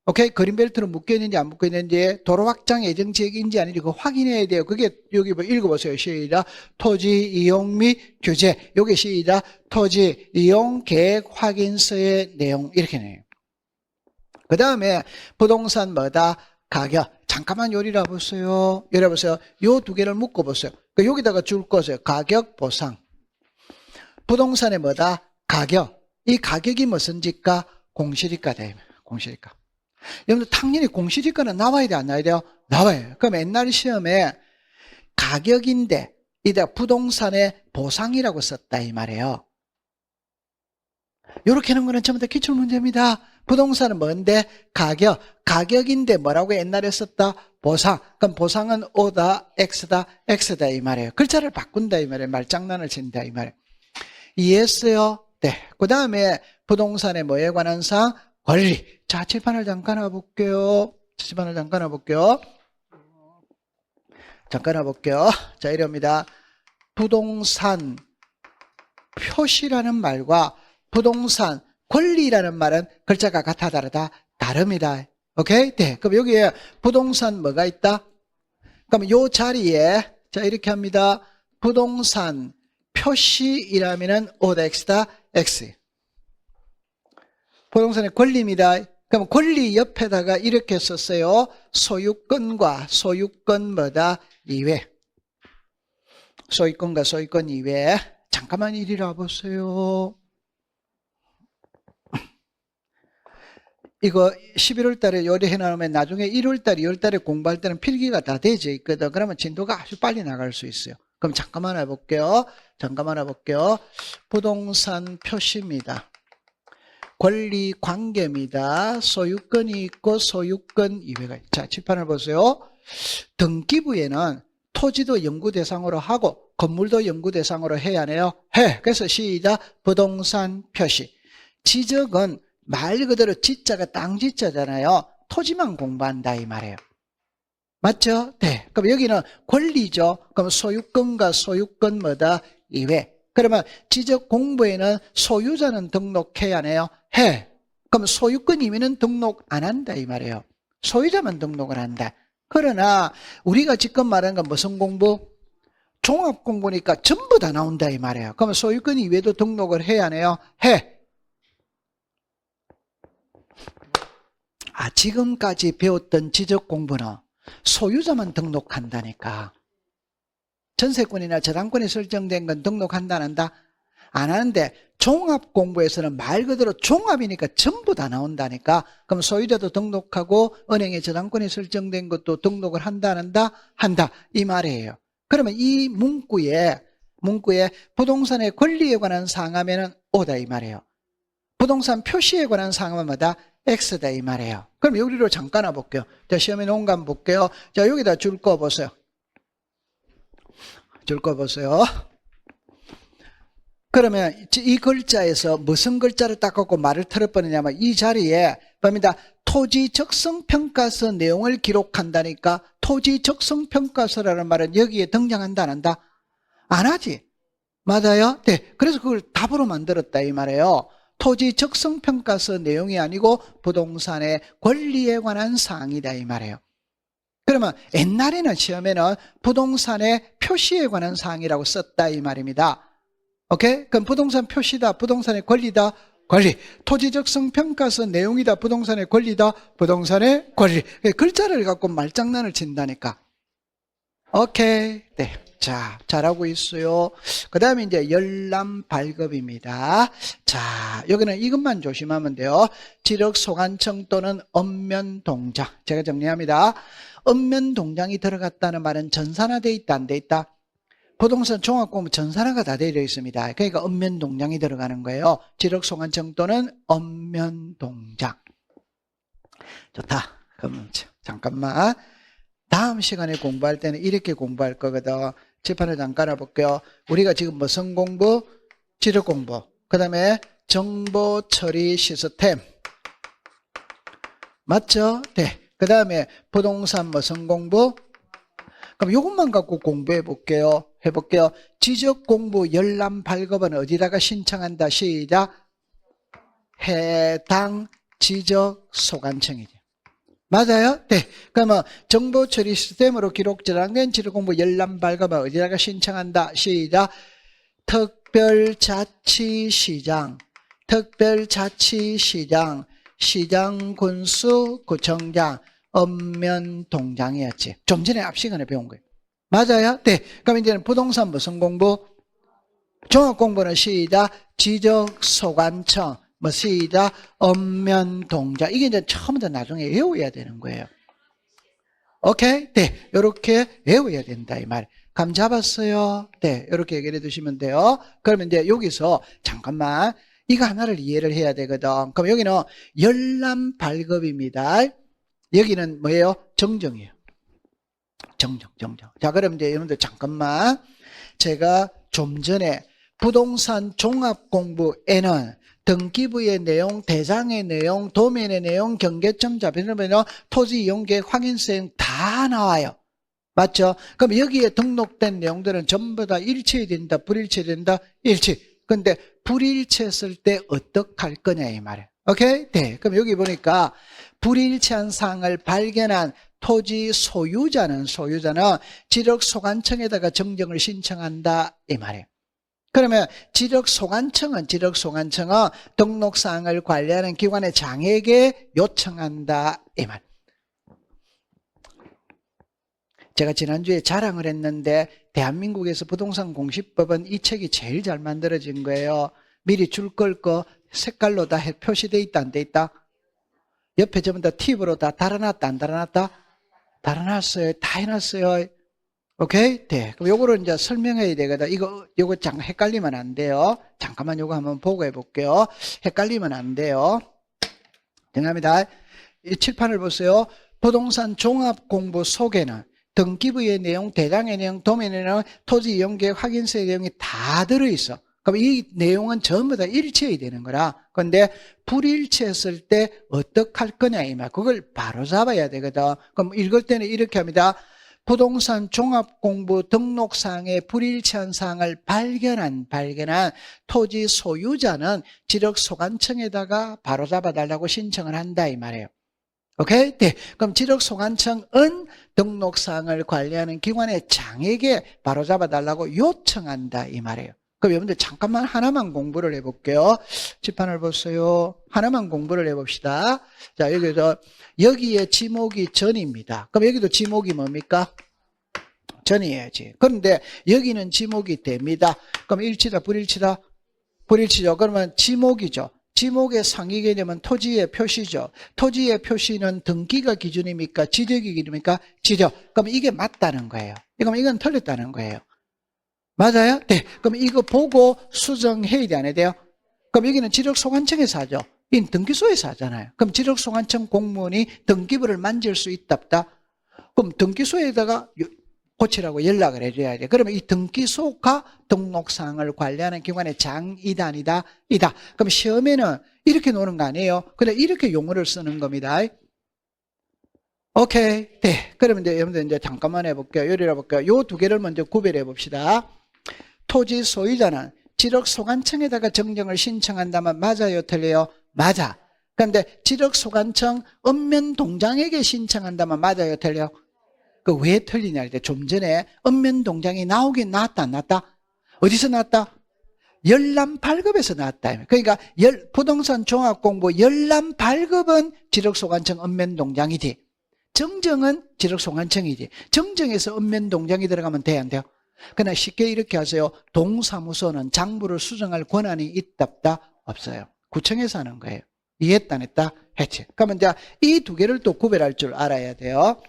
오케이? 그린벨트로 묶여 있는지 안 묶여 있는지, 도로 확장 예정 지역인지 아닌지 그거 확인해야 돼요. 그게 여기 뭐 읽어보세요. 시작. 토지 이용 및 규제. 여기 시작. 토지 이용 계획 확인서의 내용. 이렇게 내요. 그 다음에 부동산 뭐다? 가격. 잠깐만 요리라 보세요. 요리 보세요. 요 두 개를 묶어 보세요. 그 여기다가 줄 거세요. 가격 보상. 부동산의 뭐다? 가격. 이 가격이 무슨 지가? 공시지가다. 공시지가. 여러분들 당연히 공시지가는 나와야 돼, 안 나와야 돼요? 나와요. 그럼 옛날 시험에 가격인데 이다 부동산의 보상이라고 썼다 이 말이에요. 이렇게 하는 거는 전부 다 기출문제입니다. 부동산은 뭔데? 가격. 가격인데 뭐라고 옛날에 썼다? 보상. 그럼 보상은 O다, X다, X다 이 말이에요. 글자를 바꾼다 이 말이에요. 말장난을 친다 이 말이에요. 이해했어요? 네. 그 다음에 부동산의 뭐에 관한 사항? 권리. 자, 칠판을 잠깐 와볼게요. 칠판을 잠깐 와볼게요. 잠깐 와볼게요. 자, 이럽니다. 부동산 표시라는 말과 부동산 권리라는 말은 글자가 같아 다르다? 다릅니다. 오케이? 네. 그럼 여기에 부동산 뭐가 있다? 그럼 요 자리에, 자, 이렇게 합니다. 부동산 표시이라면은 O다, X다, X. 부동산의 권리입니다. 그럼 권리 옆에다가 이렇게 썼어요. 소유권과 소유권 뭐다? 이외. 소유권과 소유권 이외. 잠깐만 이리 와보세요. 이거 11월 달에 요리해 나오면 나중에 1월 달, 2월 달에 공부할 때는 필기가 다 되어 있거든. 그러면 진도가 아주 빨리 나갈 수 있어요. 그럼 잠깐만 해볼게요. 잠깐만 해볼게요. 부동산 표시입니다. 권리 관계입니다. 소유권이 있고 소유권 이외가 있죠. 자, 칠판을 보세요. 등기부에는 토지도 연구 대상으로 하고 건물도 연구 대상으로 해야 하네요. 해. 그래서 시작. 부동산 표시. 지적은 말 그대로 지자가 땅 지자잖아요. 토지만 공부한다 이 말이에요. 맞죠? 네. 그럼 여기는 권리죠. 그럼 소유권과 소유권 뭐다? 이외. 그러면 지적 공부에는 소유자는 등록해야 하네요. 해. 그럼 소유권 이외는 등록 안 한다 이 말이에요. 소유자만 등록을 한다. 그러나 우리가 지금 말하는 건 무슨 공부? 종합 공부니까 전부 다 나온다 이 말이에요. 그러면 소유권 이외에도 등록을 해야 하네요. 해. 지금까지 배웠던 지적 공부는 소유자만 등록한다니까. 전세권이나 저당권이 설정된 건 등록한다 안 한다? 안 하는데 종합 공부에서는 말 그대로 종합이니까 전부 다 나온다니까. 그럼 소유자도 등록하고 은행에 저당권이 설정된 것도 등록을 한다 안 한다? 한다. 이 말이에요. 그러면 이 문구에 부동산의 권리에 관한 사항하면은 O다 이 말이에요. 부동산 표시에 관한 사항은 뭐다? X다 이 말이에요. 그럼 여기로 잠깐 와볼게요. 자, 시험에 놓은 거 한번 볼게요. 자, 여기다 줄 거 보세요. 줄 거 보세요. 그러면 이 글자에서 무슨 글자를 딱 갖고 말을 틀어버리냐면 이 자리에 뭡니다. 토지 적성평가서 내용을 기록한다니까. 토지 적성평가서라는 말은 여기에 등장한다 안 한다? 안 하지. 맞아요? 네. 그래서 그걸 답으로 만들었다 이 말이에요. 토지 적성평가서 내용이 아니고 부동산의 권리에 관한 사항이다 이 말이에요. 그러면 옛날에는 시험에는 부동산의 표시에 관한 사항이라고 썼다 이 말입니다. 오케이? 그럼 부동산 표시다, 부동산의 권리다, 권리. 토지 적성평가서 내용이다, 부동산의 권리다, 부동산의 권리. 글자를 갖고 말장난을 친다니까. 오케이. 네. 자, 잘하고 있어요. 그 다음에 이제 열람 발급입니다. 자, 여기는 이것만 조심하면 돼요. 지력 소관청 또는 읍면 동장. 제가 정리합니다. 읍면 동장이 들어갔다는 말은 전산화되어 있다, 안 돼 있다? 부동산 종합공부 전산화가 다 되어 있습니다. 그러니까 읍면 동장이 들어가는 거예요. 지력 소관청 또는 읍면 동장. 좋다. 그럼 잠깐만. 다음 시간에 공부할 때는 이렇게 공부할 거거든. 칠판을 잠깐 해볼게요. 우리가 지금 무슨 공부? 지력 공부. 그 다음에 정보 처리 시스템. 맞죠? 네. 그 다음에 부동산 무슨 공부? 그럼 이것만 갖고 공부해 볼게요. 해볼게요. 지적 공부 열람 발급은 어디다가 신청한다? 시작. 해당 지적 소관청이죠. 맞아요? 네. 그러면 정보 처리 시스템으로 기록 저장된 지력 공부 열람 발급을 어디다가 신청한다? 시작. 특별자치시장, 특별자치시장, 시장, 군수, 구청장, 읍면동장이었지. 좀 전에 앞 시간에 배운 거예요. 맞아요? 네. 그럼 이제는 부동산 무슨 공부? 종합공부는 시작. 지적소관청, 뭐 시작. 읍면동장. 이게 이제 처음부터 나중에 외워야 되는 거예요. 오케이? 네. 요렇게 외워야 된다, 이 말. 감 잡았어요? 네. 요렇게 얘기를 해두시면 돼요. 그러면 이제 여기서 잠깐만. 이거 하나를 이해를 해야 되거든. 그럼 여기는 열람 발급입니다. 여기는 뭐예요? 정정이에요. 정정. 자, 그럼 이제 여러분들 잠깐만. 제가 좀 전에 부동산 종합공부에는 등기부의 내용, 대장의 내용, 도면의 내용, 경계점 잡혀놓으면 토지 이용계획 확인서행 다 나와요. 맞죠? 그럼 여기에 등록된 내용들은 전부 다 일치된다, 불일치된다, 일치. 근데 불일치했을 때 어떻게 할 거냐 이 말이에요. 오케이? 네. 그럼 여기 보니까 불일치한 사항을 발견한 토지 소유자는 지력소관청에다가 정정을 신청한다 이 말이에요. 그러면 지력소관청은 등록사항을 관리하는 기관의 장에게 요청한다 이 말. 제가 지난주에 자랑을 했는데 대한민국에서 부동산 공시법은 이 책이 제일 잘 만들어진 거예요. 미리 줄 걸 거 색깔로 다 표시돼 있다 안 돼 있다? 옆에 전부 다 팁으로 다 달아놨다 안 달아놨다? 달아놨어요. 다 해놨어요. 오케이? 네. 그럼 요거를 이제 설명해야 되거든. 요거 잠깐 헷갈리면 안 돼요. 잠깐만 요거 한번 보고 해볼게요. 헷갈리면 안 돼요. 정합니다. 이 칠판을 보세요. 부동산 종합공부 속에는 등기부의 내용, 대장의 내용, 도면의 내용, 토지 이용계획 확인서의 내용이 다 들어있어. 그럼 이 내용은 전부 다 일치해야 되는 거라. 그런데 불일치했을 때 어떻게 할 거냐 이 말. 그걸 바로 잡아야 되거든. 그럼 읽을 때는 이렇게 합니다. 부동산 종합공부 등록사항에 불일치한 사항을 발견한 토지 소유자는 지력소관청에다가 바로 잡아달라고 신청을 한다 이 말이에요. 오케이? 네. 그럼 지력소관청은 등록사항을 관리하는 기관의 장에게 바로 잡아달라고 요청한다 이 말이에요. 그럼 여러분들 잠깐만 하나만 공부를 해볼게요. 칠판을 보세요. 하나만 공부를 해봅시다. 자, 여기에 지목이 전입니다. 그럼 여기도 지목이 뭡니까? 전이어야지. 그런데 여기는 지목이 됩니다. 그럼 일치다, 불일치다? 불일치죠. 그러면 지목이죠. 지목의 상위 개념은 토지의 표시죠. 토지의 표시는 등기가 기준입니까? 지적이 기준입니까? 지적. 그럼 이게 맞다는 거예요. 그럼 이건 틀렸다는 거예요. 맞아요? 네. 그럼 이거 보고 수정해야 돼, 안 해야 돼요? 그럼 여기는 지력소관청에서 하죠. 이 등기소에서 하잖아요. 그럼 지력소관청 공무원이 등기부를 만질 수 있다, 없다? 그럼 등기소에다가 고치라고 연락을 해줘야 돼. 그러면 이 등기소가 등록사항을 관리하는 기관의 장이다, 아니다? 이다. 그럼 시험에는 이렇게 노는 거 아니에요? 근데 이렇게 용어를 쓰는 겁니다. 오케이. 네. 그러면 이제 여러분들 이제 잠깐만 해볼게요. 요리를 해볼게요. 요 두 개를 먼저 구별해 봅시다. 토지 소유자는 지력소관청에다가 정정을 신청한다면 맞아요, 틀려요? 맞아. 그런데 지력소관청 읍면동장에게 신청한다면 맞아요, 틀려요? 그 왜 틀리냐 할 때 좀 전에 읍면동장이 나오긴 나왔다, 안 나왔다? 어디서 나왔다? 열람 발급에서 나왔다. 그러니까 부동산 종합공부 열람 발급은 지력소관청 읍면동장이지. 정정은 지력소관청이지. 정정에서 읍면동장이 들어가면 돼야 안 돼요? 그러나 쉽게 이렇게 하세요. 동사무소는 장부를 수정할 권한이 있다, 없다? 없어요. 구청에서 하는 거예요. 이해했다, 안 했다? 했지. 그러면 이제 이 두 개를 또 구별할 줄 알아야 돼요.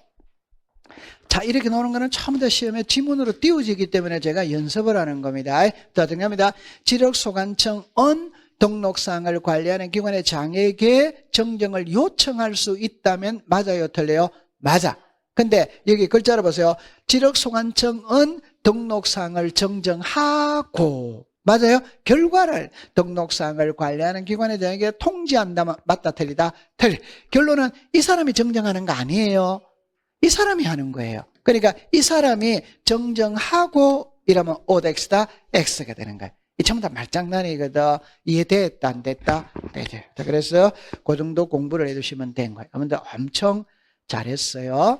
자, 이렇게 나오는 거는 처음부터 시험에 지문으로 띄워지기 때문에 제가 연습을 하는 겁니다. 자, 정리합니다. 지력소관청은 등록사항을 관리하는 기관의 장에게 정정을 요청할 수 있다면 맞아요, 틀려요? 맞아. 근데 여기 글자로 보세요. 지력소관청은 등록사항을 정정하고, 맞아요? 결과를 등록사항을 관리하는 기관의 장에게 통지한다면 맞다, 틀리다? 틀려. 결론은 이 사람이 정정하는 거 아니에요. 이 사람이 하는 거예요. 그러니까 이 사람이 정정하고 이러면 OX다, X가 되는 거예요. 이 전부 다 말장난이거든. 이해됐다, 안 됐다? 되죠. 자, 그래서 그 정도 공부를 해두시면 된 거예요. 여러분들 엄청 잘했어요.